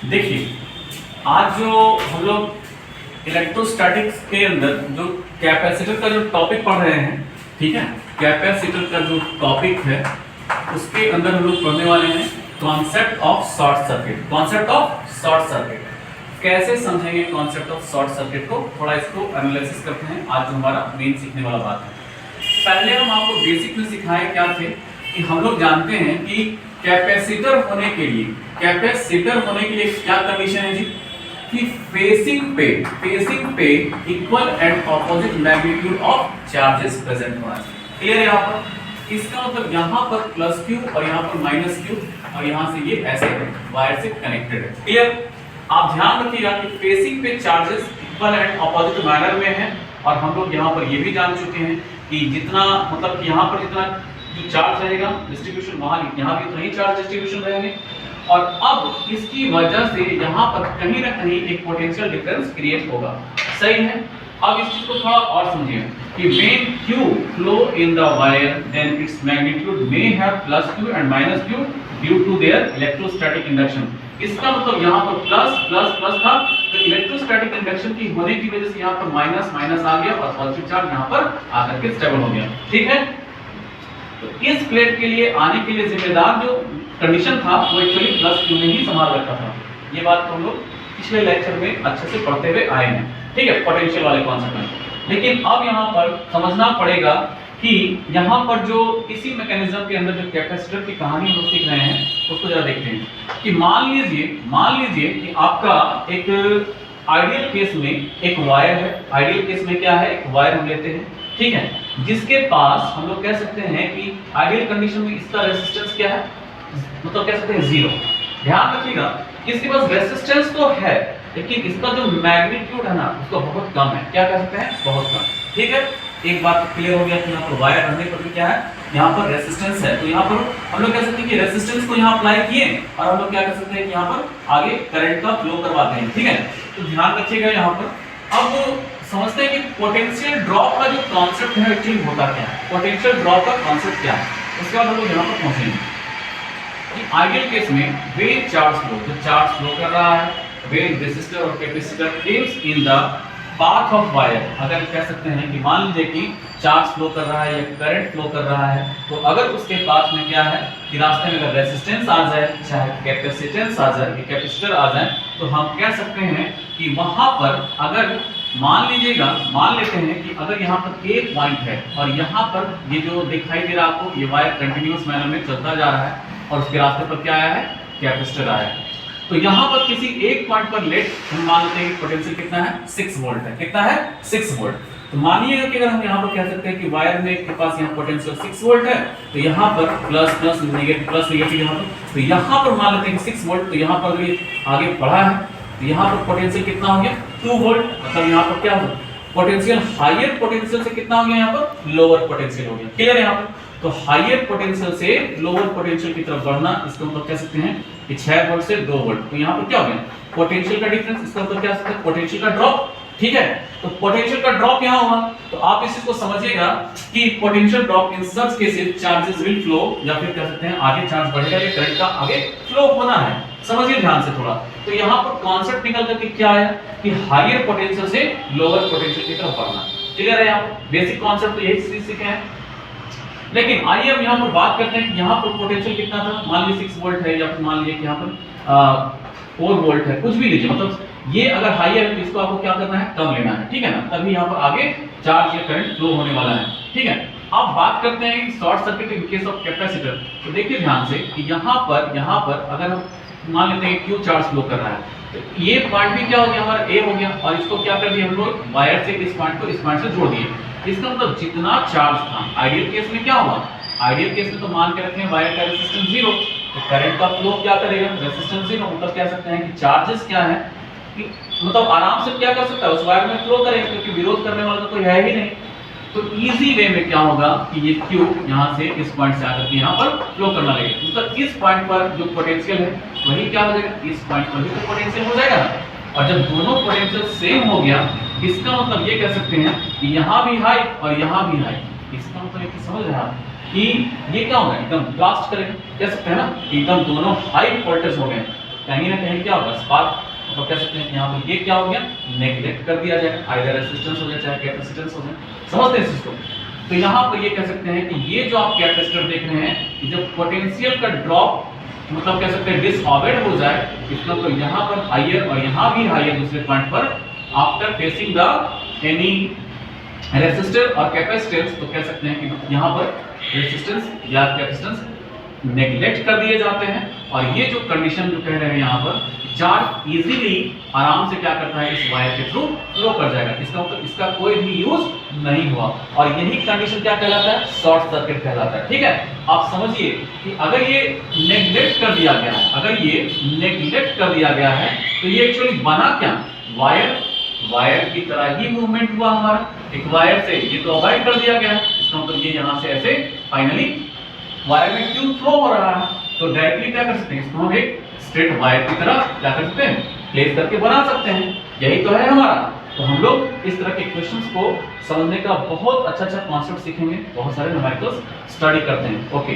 देखिए, आज जो हम लोग इलेक्ट्रोस्टैटिक्स के अंदर जो कैपेसिटर का जो टॉपिक पढ़ रहे हैं, ठीक है, कैपेसिटर का जो टॉपिक है उसके अंदर हम लोग पढ़ने वाले हैं concept of short circuit. Concept of short circuit कैसे समझेंगे? कॉन्सेप्ट ऑफ शॉर्ट सर्किट को थोड़ा इसको एनालिसिस करते हैं। आज जो हमारा मेन सीखने वाला बात है, पहले हम आपको बेसिक में सिखाए क्या थे कि हम लोग जानते हैं कि कैपेसिटर होने के लिए क्या कंडीशन है जी, कि फेसिंग पे equal and opposite magnitude of charges present होना चाहिए। क्लियर है? यहाँ पर इसका मतलब यहाँ पर प्लस क्यू और यहाँ पर माइनस क्यू और यहाँ से ये ऐसे वायर से कनेक्टेड है। क्लियर? आप ध्यान रखिएगा कि फेसिंग पे charges equal and opposite manner में है और हम लोग यहाँ पर ये भी जान चुके हैं कि जितना मतलब यहाँ पर जितना जो चार्ज रहेगा डिस्ट्रीब्यूशन वहां यहाँ भी उतना ही चार्ज डिस्ट्रीब्यूशन रहेंगे। और अब इसकी वजह से यहाँ पर कहीं ना कहीं एक पोटेंशियल डिफरेंस क्रिएट होगा। सही है? अब इस चीज को थोड़ा और समझिए कि when Q flow in the wire then its magnitude may have plus Q and minus Q due to their electrostatic induction। इसका मतलब यहाँ पर प्लस प्लस प्लस था तो इलेक्ट्रोस्टैटिक इंडक्शन की होने की वजह से यहाँ पर माइनस माइनस आ गया और पॉजिटिव चार्ज यहाँ पर आकर के स्टेबल हो गया। ठीक है? तो इस प्लेट के लिए आने के लिए जिम्मेदार जो कंडीशन था वो एक्चुअली प्लस क्यू ने ही संभाल रखा था। ये बात तो हम लोग पिछले लेक्चर में अच्छे से पढ़ते हुए आए हैं। ठीक है, पोटेंशियल वाले कॉन्सेप्ट में। लेकिन अब यहाँ पर समझना पड़ेगा कि यहाँ पर जो इसी मैकेनिज्म के अंदर जो कैपेसिटर की कहानी हम लोग सीख रहे हैं उसको जरा देखते हैं कि मान लीजिए कि आपका एक आइडियल केस में एक वायर है। आइडियल केस में क्या है? एक वायर हम लेते हैं, ठीक है, जिसके पास हम लोग कह सकते हैं कि आइडियल कंडीशन में इसका रेजिस्टेंस क्या है, मतलब कह सकते हैं जीरो। ध्यान रखिएगा इसके पास रेजिस्टेंस तो है लेकिन इसका जो मैग्नीट्यूड है ना उसका बहुत कम है। क्या कह सकते हैं? बहुत कम। ठीक है, एक बात क्लियर हो गया कि यहाँ पर वायर रहने पर भी क्या है, यहाँ पर रेजिस्टेंस है। तो यहाँ पर हम लोग कह सकते हैं कि रेजिस्टेंस को यहाँ अप्लाई किए और हम लोग क्या कर सकते हैं कि यहाँ पर आगे करंट का फ्लो करवाते हैं। ठीक है, तो ध्यान रखिएगा यहाँ पर। अब समझते हैं कि पोटेंशियल ड्रॉप का जो कॉन्सेप्ट है एक्चुअली होता क्या है। पोटेंशियल ड्रॉप का कॉन्सेप्ट क्या है उसके बाद हम लोग यहाँ पर पहुंचेंगे कि आइडियल केस में वे चार्ज फ्लो कर रहा है, वे रेजिस्टर और capacitor is in the path of wire. अगर कह सकते हैं कि मान लीजिए कि चार्ज फ्लो कर रहा है या करंट फ्लो कर रहा है तो अगर उसके पाथ में क्या है कि रास्ते में अगर रेजिस्टेंस आ जाए चाहे कैपेसिटेंस आ जाए कैपेसिटर आ जाए तो हम कह सकते हैं कि वहां पर अगर मान लेते हैं कि अगर यहाँ पर एक पॉइंट है और यहाँ पर ये जो दिखाई दे रहा है आपको ये वायर कंटिन्यूअस मैनर में चलता जा रहा है और उसके रास्ते पर क्या आया है? कैपेसिटर आया है। तो यहाँ पर किसी एक पॉइंट पर लेट हम मान लेते हैं कि पोटेंशियल कितना है? 6 वोल्ट है। कितना है? 6 वोल्ट। तो मानिएगा कि अगर हम यहाँ पर कह सकते हैं कि वायर में के पास यहाँ पोटेंशियल 6 वोल्ट है तो यहाँ पर प्लस प्लस नेगेटिव यहाँ पर, तो यहाँ पर मान लेते हैं कि 6 वोल्ट। तो यहाँ पर अगर आगे बढ़ा है तो यहाँ पर पोटेंशियल कितना हो गया? 2 वोल्ट। मतलब यहाँ पर क्या होगा? पोटेंशियल हायर पोटेंशियल से कितना हो गया? यहाँ पर लोअर पोटेंशियल हो गया। क्लियर है यहाँ पर? तो हायर पोटेंशियल से लोअर पोटेंशियल की तरफ बढ़ना इसका मतलब कह सकते हैं कि 6 वोल्ट से 2 वोल्ट। तो यहाँ पर क्या हो गया? पोटेंशियल का डिफरेंस। इसका मतलब क्या सकते हैं? पोटेंशियल का ड्रॉप। ठीक है, तो पोटेंशियल का ड्रॉप यहाँ होगा। तो आप इस चीज को समझिएगा कि potential drop in such cases charges will flow, या फिर कह सकते हैं आगे चार्ज बढ़ेगा या करंट का आगे फ्लो होना है। समझिए ध्यान से थोड़ा। तो यहाँ पर कॉन्सेप्ट निकल करके क्या आया कि हायर पोटेंशियल से लोअर पोटेंशियल की तरफ बढ़ना। क्लियर है? यहाँ पर बेसिक कॉन्सेप्ट तो यही चीज सीखे हैं। लेकिन आइए हम यहाँ पर बात करते हैं कि यहाँ पर पोटेंशियल कितना था। मान लीजिए 6 वोल्ट है या फिर मान लीजिए कि यहाँ पर 4 वोल्ट है, कुछ भी लीजिए। मतलब ये अगर हाई है तो इसको आपको क्या करना है? कम लेना है। ठीक है ना? तभी यहाँ पर आगे चार्ज या करंट फ्लो होने वाला है। ठीक है, अब बात करते हैं short circuit in case of capacitor. तो देखिए ध्यान से कि यहाँ पर अगर हम मान लेते हैं कि क्यू चार्ज फ्लो कर रहा है तो ये पॉइंट भी क्या हो गया? हमारा ए हो गया और इसको क्या कर दिया हम लोग? वायर से इस पॉइंट को इस पॉइंट से जोड़ दिए। इसका मतलब जितना चार्ज था आइडियल केस में क्या हुआ? आइडियल केस में तो मान के रखते हैं वायर का रेजिस्टेंस 0, तो करंट का फ्लो क्या करेगा? रेजिस्टेंस 0। मतलब कह सकते हैं कि चार्जेस क्या है कि मतलब आराम से क्या कर सकता है? उस वायर में फ्लो करेगा क्योंकि विरोध करने वाला तो कोई है ही नहीं। तो इजी वे में क्या होगा कि ये Q यहाँ से इस पॉइंट से आकर के यहाँ पर फ्लो करना लगेगा। मतलब इस पॉइंट पर जो पोटेंशियल है वही क्या हो जाएगा? इस पॉइंट पर भी तो पोटेंशियल हो जाएगा। और जब दोनों पोटेंशियल सेम हो गया इसका मतलब ये कह सकते हैं कि यहाँ भी हाई और यहाँ भी हाई। इसका मतलब ये समझ रहे हैं आप कि ये क्या होगा? एकदम ब्लास्ट करेगा। कह सकते हैं ना एकदम दोनों हाई वोल्टेज हो गए। कहीं ना कहीं क्या होगा, स्पार्क तो कह सकते हैं यहाँ पर ये क्या हो गया, नेग्लेक्ट कर दिया जाएगा, आइदर रेजिस्टेंस हो जाए चाहे कैपेसिटेंस हो जाए। समझते हैं इस चीज को? तो यहाँ पर ये कह सकते हैं कि ये जो आप कैपेसिटर देख रहे हैं, जब पोटेंशियल का ड्रॉप मतलब कह सकते हैं डिसऑर्बिट हो जाए, इसका तो यहाँ पर हाइयर और यहाँ भी हाइयर दूसरे पॉइंट पर, after facing the any resistor और कैपेसिटेंस, तो कह सकते हैं कि यहाँ पर रेजिस्टेंस या कैपेसिटेंस नेग्लेक्ट कर दिए जाते हैं। और ये जो कंडीशन जो कह रहे हैं यहाँ पर, चार्ज इजीली आराम से क्या करता है, इस वायर के थ्रू फ्लो कर जाएगा। इसका मतलब इसका कोई भी यूज नहीं हुआ, और यही कंडीशन क्या कहलाता है, शॉर्ट सर्किट कहलाता है। ठीक है, आप समझिए कि अगर ये नेग्लेक्ट कर दिया गया है, अगर ये नेग्लेक्ट कर दिया गया है, तो ये एक्चुअली बना क्या, वायर की तरह ही मूवमेंट हुआ हमारा, एक वायर से ये तो अवॉइड कर दिया गया है, इसका मतलब ये यहाँ से ऐसे फाइनली वायर में क्यों फ्लो हो रहा है, तो डायरेक्टली क्या कर सकते हैं, इसको हम एक स्ट्रेट वायर की तरह क्या कर सकते हैं, प्लेस करके बना सकते हैं। यही तो है हमारा। तो हम लोग इस तरह के क्वेश्चंस को समझने का बहुत अच्छा कॉन्सेप्ट सीखेंगे, बहुत सारे न्यूमेरिकल्स स्टडी करते हैं। ओके।